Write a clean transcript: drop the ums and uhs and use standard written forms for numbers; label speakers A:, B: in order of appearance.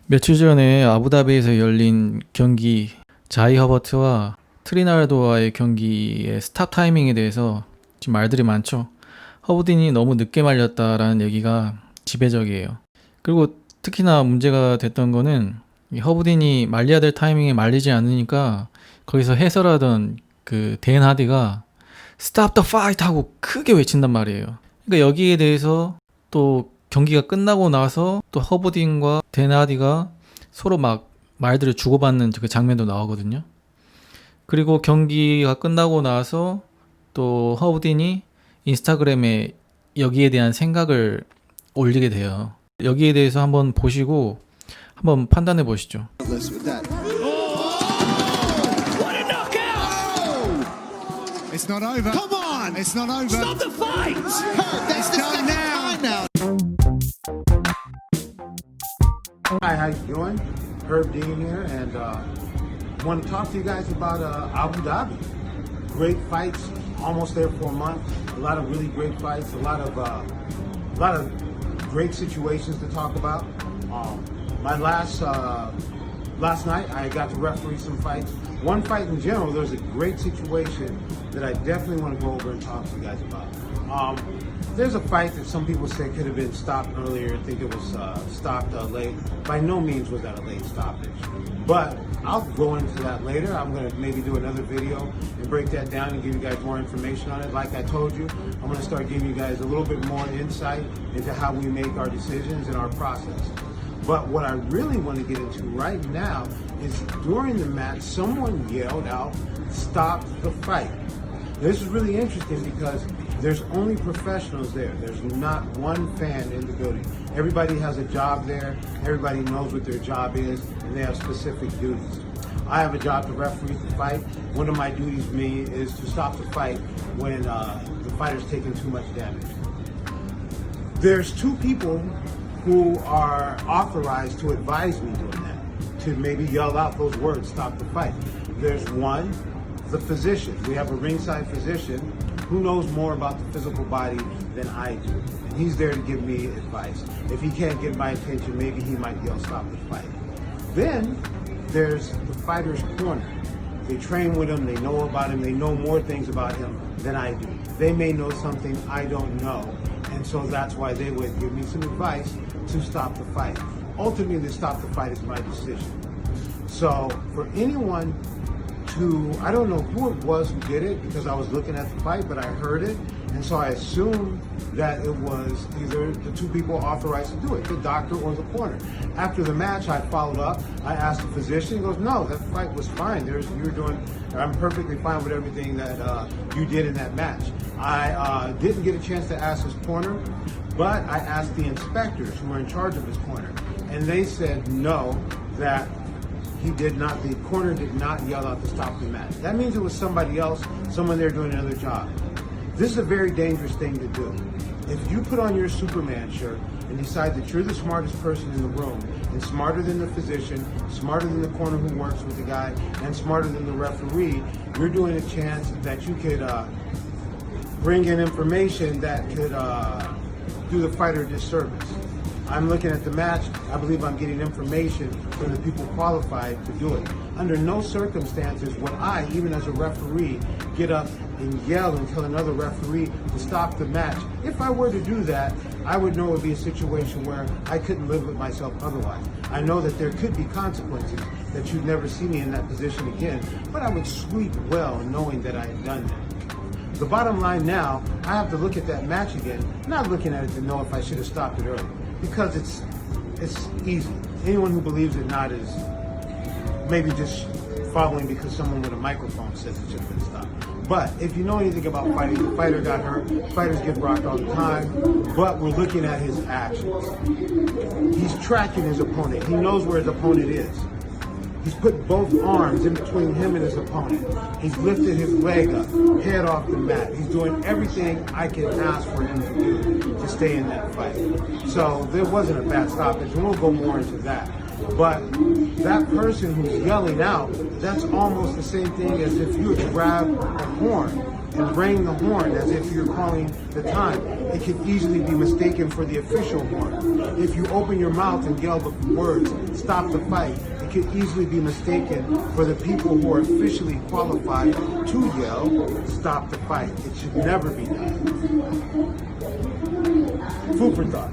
A: 며칠 전에 아부다비에서 열린 경기 자이 허버트와 트리나르도와의 경기의 스탑 타이밍에 대해서 지금 말들이 많죠. 허브딘이 너무 늦게 말렸다라는 얘기가 지배적이에요. 그리고 특히나 문제가 됐던 거는 이 허브딘이 말려야 될 타이밍에 말리지 않으니까 거기서 해설하던 그 댄 하디가 Stop the fight 하고 크게 외친단 말이에요. 그러니까 여기에 대해서 또 경기가 끝나고 나서 또 허브딘과 댄 하디가 서로 막 말들을 주고받는 그 장면도 나오거든요. 그리고 경기가 끝나고 나서 또 허브딘이 인스타그램에 여기에 대한 생각을 올리게 돼요. 여기에 대해서 한번 보시고 한번 판단해 보시죠.
B: It's not over. Come on! It's not over.
C: Stop the fight!
B: That's the second time now.
D: Hi, how you doing? Herb here, and want to talk to you guys about Abu Dhabi. Great fights, almost there for a month. A lot of really great fights. A lot of great situations to talk about. My last night, I got to referee some fights. One fight in general, there was a great situation that I definitely want to go over and talk to you guys about. There's a fight that some people say could have been stopped earlier. I think it was stopped late. By no means was that a late stoppage. But I'll go into that later. I'm going to maybe do another video and break that down and give you guys more information on it. Like I told you, I'm going to start giving you guys a little bit more insight into how we make our decisions and our process. But what I really want to get into right now is during the match, someone yelled out, "Stop the fight." This is really interesting because there's only professionals there. There's not one fan in the building. Everybody has a job there. Everybody knows what their job is, and they have specific duties. I have a job to referee the fight. One of my duties, me, is to stop the fight when the fighter's taking too much damage. There's two people who are authorized to advise me doing that, to maybe yell out those words, "Stop the fight." There's one, the physician. We have a ringside physician who knows more about the physical body than I do. And he's there to give me advice. If he can't get my attention, maybe he might yell, "Stop the fight." Then there's the fighter's corner. They train with him, they know about him, they know more things about him than I do. They may know something I don't know, and so that's why they would give me some advice to stop the fight. Ultimately, to stop the fight is my decision. So for anyone I don't know who it was who did it because I was looking at the fight, but I heard it, and so I assumed that it was either the two people authorized to do it, the doctor or the corner. After the match, I followed up. I asked the physician. He goes, "No, that fight was fine. I'm perfectly fine with everything that you did in that match." I didn't get a chance to ask his corner, but I asked the inspectors who were in charge of his corner, and they said no, that the corner did not yell out to stop the match. That means it was somebody else, someone there doing another job. This is a very dangerous thing to do. If you put on your Superman shirt and decide that you're the smartest person in the room, and smarter than the physician, smarter than the corner who works with the guy, and smarter than the referee, you're doing a chance that you could bring in information that could do the fighter a disservice. I'm looking at the match. I believe I'm getting information from the people qualified to do it. Under no circumstances would I, even as a referee, get up and yell and tell another referee to stop the match. If I were to do that, I would know it would be a situation where I couldn't live with myself otherwise. I know that there could be consequences, that you'd never see me in that position again, but I would sleep well knowing that I had done that. The bottom line now, I have to look at that match again, not looking at it to know if I should have stopped it early. Because it's easy. Anyone who believes it not is maybe just following because someone with a microphone says it should have been stopped. But if you know anything about fighting, the fighter got hurt, fighters get rocked all the time, but we're looking at his actions. He's tracking his opponent. He knows where his opponent is. He's put both arms in between him and his opponent. He's lifted his leg up, head off the mat. He's doing everything I can ask for him to do to stay in that fight. So there wasn't a bad stoppage, and we'll go more into that. But that person who's yelling out, that's almost the same thing as if you would grab a horn and braying the horn as if you're calling the time. It could easily be mistaken for the official horn. If you open your mouth and yell the words, "Stop the fight," it could easily be mistaken for the people who are officially qualified to yell, "Stop the fight." It should never be done. Food for thought.